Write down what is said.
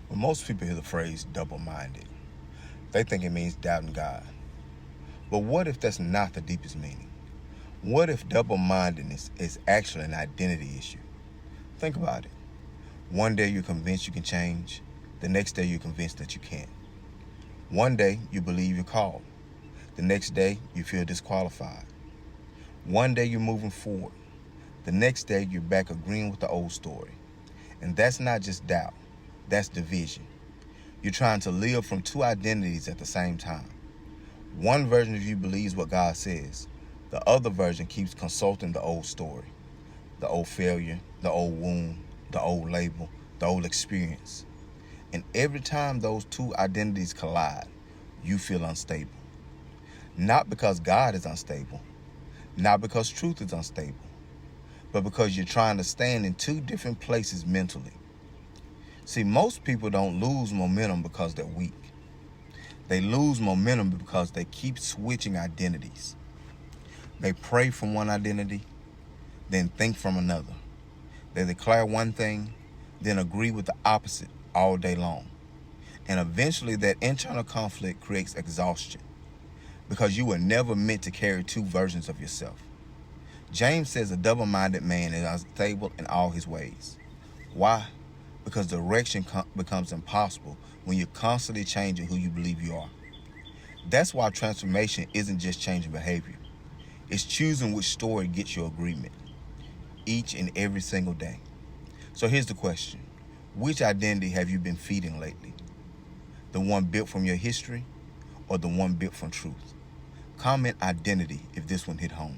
When most people hear the phrase double-minded, they think it means doubting God. But what if that's not the deepest meaning? What if double-mindedness is actually an identity issue? Think about it. One day you're convinced you can change. The next day you're convinced that you can't. One day you believe you're called. The next day you feel disqualified. One day you're moving forward. The next day you're back agreeing with the old story. And that's not just doubt. That's division. You're trying to live from two identities at the same time. One version of you believes what God says. The other version keeps consulting the old story, the old failure, the old wound, the old label, the old experience. And every time those two identities collide, you feel unstable. Not because God is unstable, not because truth is unstable, but because you're trying to stand in two different places mentally. See, most people don't lose momentum because they're weak. They lose momentum because they keep switching identities. They pray from one identity, then think from another. They declare one thing, then agree with the opposite all day long. And eventually that internal conflict creates exhaustion because you were never meant to carry two versions of yourself. James says a double-minded man is unstable in all his ways. Why? Because direction becomes impossible when you're constantly changing who you believe you are. That's why transformation isn't just changing behavior. It's choosing which story gets your agreement each and every single day. So here's the question. Which identity have you been feeding lately? The one built from your history or the one built from truth? Comment identity if this one hit home.